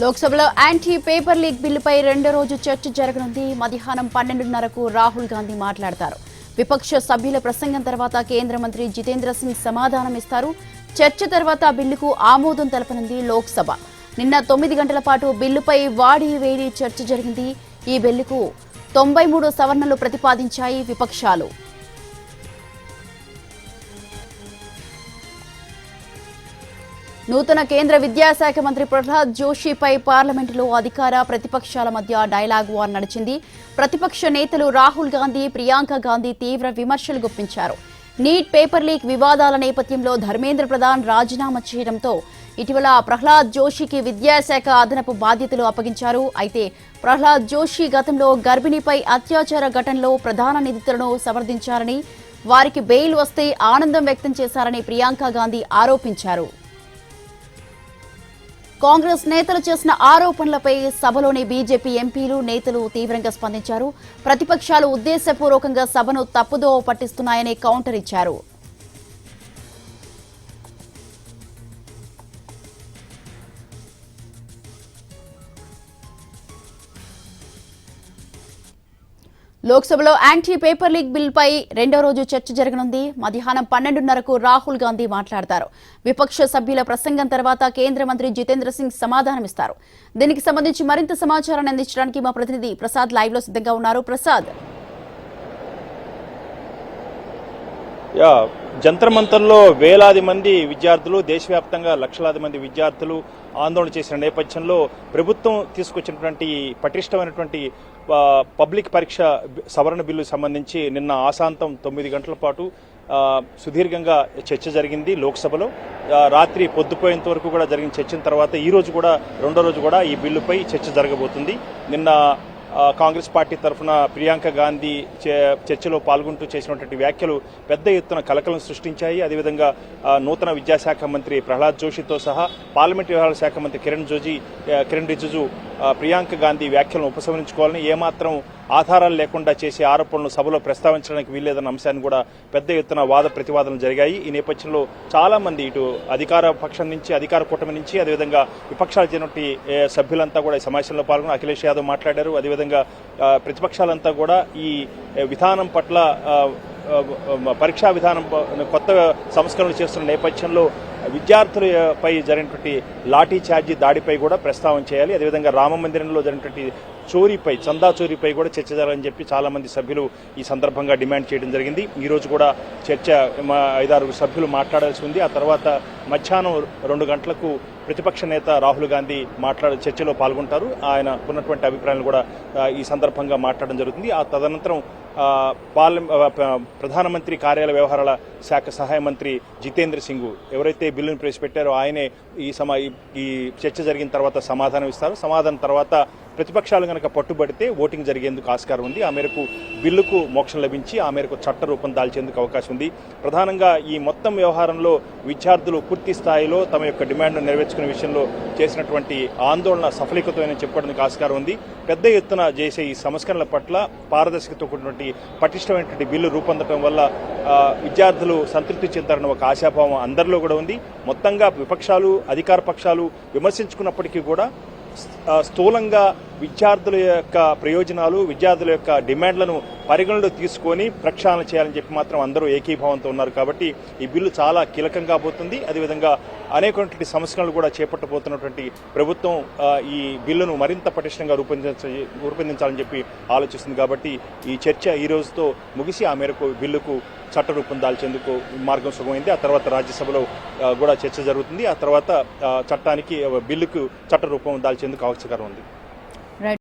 లోక్సభలో anti paper leak బిల్లుపై రెండో రోజు చర్చ జరగనుంది. మధ్యాహ్నం 12:30కు రాహుల్ గాంధీ మాట్లాడతారు. విపక్ష సభ్యుల ప్రసంగం తర్వాత కేంద్ర మంత్రి జితేంద్ర సింగ్ సమాధానం ఇస్తారు. చర్చ తర్వాత బిల్లుకు ఆమోదం తెలపనుంది లోక్సభ. నిన్న 9 గంటల పాటు బిల్లుపై వాడి వేడి చర్చ జరిగింది. ఈ బిల్లుకు 93 సవరణలు ప్రతిపాదించాయి విపక్షాలు. నూతన కేంద్ర విద్యాశాఖ మంత్రి ప్రహ్లాద్ జోషిపై పార్లమెంటులో అధికార ప్రతిపక్షాల మధ్య డైలాగ్ వార్ నడిచింది. ప్రతిపక్ష నేతలు రాహుల్ గాంధీ, ప్రియాంక గాంధీ తీవ్ర విమర్శలు గుప్పించారు. నీట్ పేపర్ లీక్ వివాదాల నేపథ్యంలో ధర్మేంద్ర ప్రధాన్ రాజీనామా చేయడంతో ఇటీవల ప్రహ్లాద్ జోషికి విద్యాశాఖ అదనపు బాధ్యతలు అప్పగించారు. అయితే ప్రహ్లాద్ జోషి గతంలో గర్భిణిపై అత్యాచార ఘటనలో ప్రధాన నిందితులను సమర్థించారని, వారికి బెయిల్ వస్తే ఆనందం వ్యక్తం చేశారని ప్రియాంక గాంధీ ఆరోపించారు. కాంగ్రెస్ నేతలు చేసిన ఆరోపణలపై సభలోని బీజేపీ ఎంపీలు, నేతలు తీవ్రంగా స్పందించారు. ప్రతిపక్షాలు ఉద్దేశపూర్వకంగా సభను తప్పుదోవ పట్టిస్తున్నాయని కౌంటర్ ఇచ్చారు. లోక్సభలో యాంటీ పేపర్ లీక్ బిల్పై రెండో రోజు చర్చ జరగనుంది. మధ్యాహ్నం 12:30కు రాహుల్ గాంధీ మాట్లాడతారు. విపక్ష సభ్యుల ప్రసంగం తర్వాత కేంద్ర మంత్రి జితేంద్ర సింగ్ సమాధానమిస్తారు. దీనికి సంబంధించి మరింత సమాచారాన్ని అందించడానికి మా ప్రతినిధి ప్రసాద్ లైవ్ లో సిద్ధంగా ఉన్నారు. ప్రసాద్, జంతర్ మంతర్లో వేలాది మంది విద్యార్థులు, దేశవ్యాప్తంగా లక్షలాది మంది విద్యార్థులు ఆందోళన చేసిన నేపథ్యంలో ప్రభుత్వం తీసుకొచ్చినటువంటి పటిష్టమైనటువంటి పబ్లిక్ పరీక్ష సవరణ బిల్లు సంబంధించి నిన్న ఆశాంతం 9 గంటల పాటు సుదీర్ఘంగా చర్చ జరిగింది లోక్సభలో. రాత్రి పొద్దుపోయేంత వరకు కూడా జరిగిన చర్చల తర్వాత ఈ రోజు కూడా రెండో రోజు కూడా ఈ బిల్లుపై చర్చ జరగబోతుంది. నిన్న కాంగ్రెస్ పార్టీ తరఫున ప్రియాంక గాంధీ చర్చలో పాల్గొంటూ చేసినటువంటి వ్యాఖ్యలు పెద్ద ఎత్తున కలకలం సృష్టించాయి. అదేవిధంగా నూతన విద్యాశాఖ మంత్రి ప్రహ్లాద్ జోషితో సహా పార్లమెంట్ వ్యవహారాల శాఖ మంత్రి కిరణ్ రిజిజు ప్రియాంక గాంధీ వ్యాఖ్యలను ఉపసంహరించుకోవాలని, ఏమాత్రం ఆధారాలు లేకుండా చేసే ఆరోపణలు సభలో ప్రస్తావించడానికి వీల్లేదన్న అంశాన్ని కూడా పెద్ద ఎత్తున వాద ప్రతివాదనలు జరిగాయి. ఈ నేపథ్యంలో చాలా మంది ఇటు అధికార పక్షం నుంచి, అధికార కూటమి నుంచి, అదేవిధంగా విపక్షాలు చెందినటువంటి సభ్యులంతా కూడా ఈ సమావేశంలో పాల్గొని అఖిలేష్ యాదవ్ మాట్లాడారు. అదేవిధంగా ప్రతిపక్షాలంతా కూడా ఈ విధానం పట్ల, పరీక్షా విధానం కొత్త సంస్కరణలు చేస్తున్న నేపథ్యంలో విద్యార్థులపై జరిగినటువంటి లాఠీ ఛార్జీ దాడిపై కూడా ప్రస్తావన చేయాలి. అదేవిధంగా రామ మందిరంలో జరిగినటువంటి చోరీపై, చందా చోరీపై కూడా చర్చ జరగాలని చెప్పి చాలా మంది సభ్యులు ఈ సందర్భంగా డిమాండ్ చేయడం జరిగింది. ఈ రోజు కూడా చర్చ 5-6 సభ్యులు మాట్లాడాల్సి ఉంది. ఆ తర్వాత మధ్యాహ్నం 2 గంటలకు ప్రతిపక్ష నేత రాహుల్ గాంధీ చర్చలో పాల్గొంటారు. ఆయన ఉన్నటువంటి అభిప్రాయాలు కూడా ఈ సందర్భంగా మాట్లాడడం జరుగుతుంది. ఆ తదనంతరం ప్రధానమంత్రి కార్యాలయ వ్యవహారాల శాఖ సహాయ మంత్రి జితేంద్ర సింగ్ ఎవరైతే బిల్లును ప్రవేశపెట్టారో ఆయనే ఈ చర్చ జరిగిన తర్వాత సమాధానం ఇస్తారు. సమాధానం తర్వాత ప్రతిపక్షాలు కనుక పట్టుబడితే ఓటింగ్ జరిగేందుకు ఆస్కారం ఉంది. ఆ మేరకు బిల్లుకు మోక్షం లభించి ఆ మేరకు చట్ట రూపం దాల్చేందుకు అవకాశం ఉంది. ప్రధానంగా ఈ మొత్తం వ్యవహారంలో విద్యార్థులు పూర్తి స్థాయిలో తమ యొక్క డిమాండ్ను నెరవేర్చుకునే విషయంలో చేసినటువంటి ఆందోళన సఫలీకృతమని చెప్పుకోవడానికి ఆస్కారం ఉంది. పెద్ద ఎత్తున చేసే ఈ సంస్కరణల పట్ల పారదర్శకతో కూడినటువంటి పటిష్టమైనటువంటి బిల్లు రూపొందడం వల్ల విద్యార్థులు సంతృప్తి చెందారన్న ఒక ఆశాభావం అందరిలో కూడా ఉంది. మొత్తంగా విపక్షాలు, అధికార పక్షాలు విమర్శించుకున్నప్పటికీ కూడా స్థూలంగా విద్యార్థుల యొక్క ప్రయోజనాలు, విద్యార్థుల యొక్క డిమాండ్లను పరిగణలో తీసుకొని ప్రక్షాళన చేయాలని చెప్పి మాత్రం అందరూ ఏకీభావంతో ఉన్నారు. కాబట్టి ఈ బిల్లు చాలా కీలకంగా పోతుంది. అదేవిధంగా అనేకటువంటి సంస్కరణలు కూడా చేపట్టబోతున్నటువంటి ప్రభుత్వం ఈ బిల్లును మరింత పటిష్టంగా రూపొందించాలని చెప్పి ఆలోచిస్తుంది. కాబట్టి ఈ చర్చ ఈ రోజుతో ముగిసి ఆ మేరకు బిల్లుకు చట్టరూపం దాల్చేందుకు మార్గం సుగమైంది. ఆ తర్వాత రాజ్యసభలో కూడా చర్చ జరుగుతుంది. ఆ తర్వాత బిల్లుకు చట్టరూపం దాల్చేందుకు అవకాశం ఉంది.